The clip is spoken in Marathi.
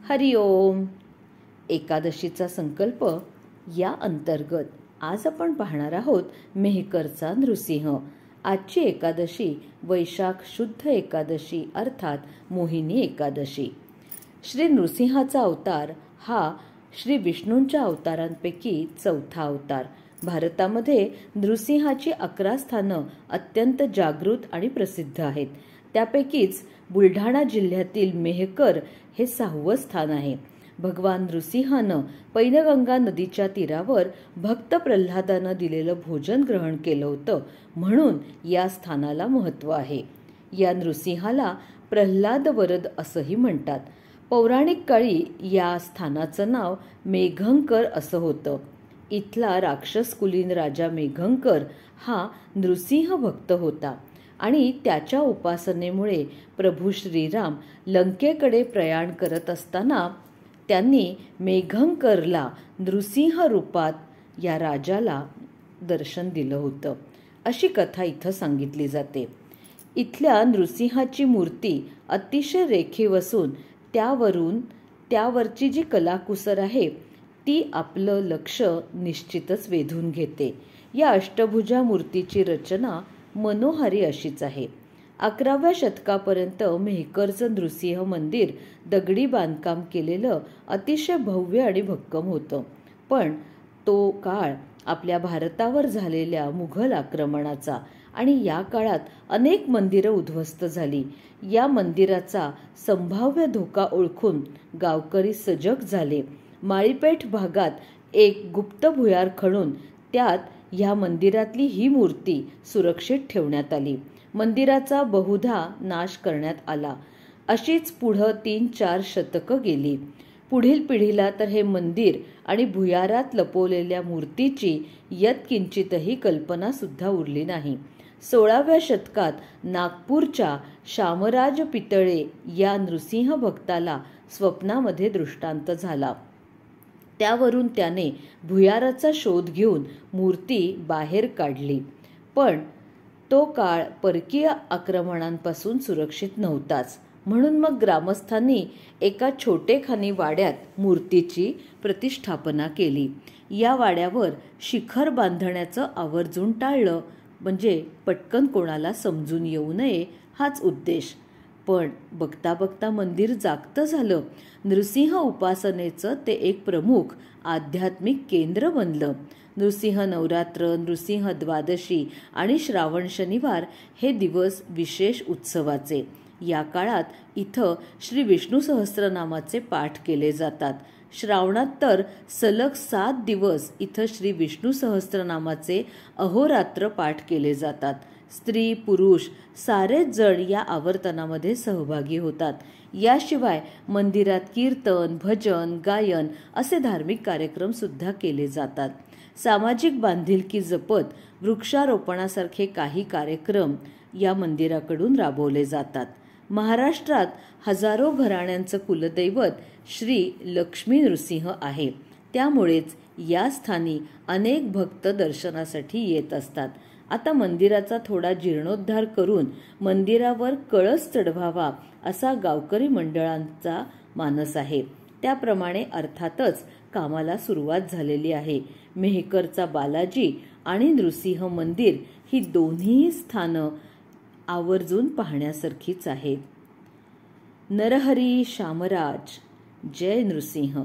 हरिओम. एकादशीचा संकल्प या अंतर्गत आज आपण पाहणार आहोत मेहकरचा नृसिंह. आजची एकादशी वैशाख शुद्ध एकादशी अर्थात मोहिनी एकादशी. श्री नृसिंहाचा अवतार हा श्री विष्णूंच्या अवतारांपैकी चौथा अवतार. भारतामध्ये नृसिंहाची 11 स्थानं अत्यंत जागृत आणि प्रसिद्ध आहेत. त्यापैकीच बुलढाणा जिल्ह्यातील मेहकर हे 6वं स्थान आहे. भगवान नृसिंहानं पैनगंगा नदीच्या तीरावर भक्त प्रल्हादानं दिलेलं भोजन ग्रहण केलं होतं, म्हणून या स्थानाला महत्त्व आहे. या नृसिंहाला प्रल्हाद वरद असंही म्हणतात. पौराणिक काळी या स्थानाचं नाव मेघंकर असं होतं. इथला राक्षस कुलीन राजा मेघंकर हा नृसिंह भक्त होता आणि त्याच्या उपासनेमुळे प्रभू श्रीराम लंकेकडे प्रयाण करत असताना त्यांनी मेघंकरला नृसिंह रूपात या राजाला दर्शन दिलं होतं, अशी कथा इथं सांगितली जाते. इथल्या नृसिंहाची मूर्ती अतिशय रेखीव असून त्यावरची जी कलाकुसर आहे ती आपलं लक्ष निश्चितच वेधून घेते. या अष्टभुजा मूर्तीची रचना मनोहारी अशीच आहे. 11व्या शतकापर्यंत मेहकरचं नृसिंह मंदिर दगडी बांधकाम केलेलं अतिशय भव्य आणि भक्कम होतं. पण तो काळ आपल्या भारतावर झालेल्या मुघल आक्रमणाचा आणि या काळात अनेक मंदिरं उद्ध्वस्त झाली. या मंदिराचा संभाव्य धोका ओळखून गावकरी सजग झाले. माळीपेठ भागात एक गुप्त भुयार खणून त्यात ह्या मंदिरातली ही मूर्ती सुरक्षित ठेवण्यात आली. मंदिराचा बहुधा नाश करण्यात आला. अशीच पुढं 3-4 शतकं गेली. पुढील पिढीला तर हे मंदिर आणि भुयारात लपवलेल्या मूर्तीची यत्किंचितही कल्पना सुद्धा उरली नाही. 16व्या शतकात नागपूरच्या शामराज पितळे या नृसिंह भक्ताला स्वप्नामध्ये दृष्टांत झाला. त्यावरून त्याने भुयाराचा शोध घेऊन मूर्ती बाहेर काढली. पण तो काळ परकीय आक्रमणांपासून सुरक्षित नव्हताच, म्हणून मग ग्रामस्थांनी एका छोटेखानी वाड्यात मूर्तीची प्रतिष्ठापना केली. या वाड्यावर शिखर बांधण्याचं आवर्जून टाळलं, म्हणजे पटकन कोणाला समजून येऊ नये हाच उद्देश. पण बघता बघता मंदिर जागतं झालं. नृसिंह उपासनेचं ते एक प्रमुख आध्यात्मिक केंद्र बनलं. नृसिंह नवरात्र, नृसिंह द्वादशी आणि श्रावण शनिवार हे दिवस विशेष उत्सवाचे. या काळात इथं श्री विष्णू सहस्त्रनामाचे पाठ केले जातात. श्रावणात तर सलग 7 दिवस इथं श्री विष्णू सहस्त्रनामाचे अहोरात्र पाठ केले जातात. स्त्री पुरुष सारेच जण या आवर्तनामध्ये सहभागी होतात. याशिवाय मंदिरात कीर्तन, भजन, गायन असे धार्मिक कार्यक्रम सुद्धा केले जातात. सामाजिक बांधिलकी जपत वृक्षारोपणासारखे काही कार्यक्रम या मंदिराकडून राबवले जातात. महाराष्ट्रात हजारो घराण्यांचं कुलदैवत श्री लक्ष्मी नृसिंह आहे. त्यामुळेच या स्थानी अनेक भक्त दर्शनासाठी येत असतात. आता मंदिराचा थोडा जीर्णोद्धार करून मंदिरावर कळस चढवावा असा गावकरी मंडळांचा मानस आहे. त्याप्रमाणे अर्थातच कामाला सुरुवात झालेली आहे. मेहकरचा बालाजी आणि नृसिंह मंदिर ही दोन्ही स्थानं आवर्जून पाहण्यासारखीच आहेत. नरहरी शामराज. जय नृसिंह.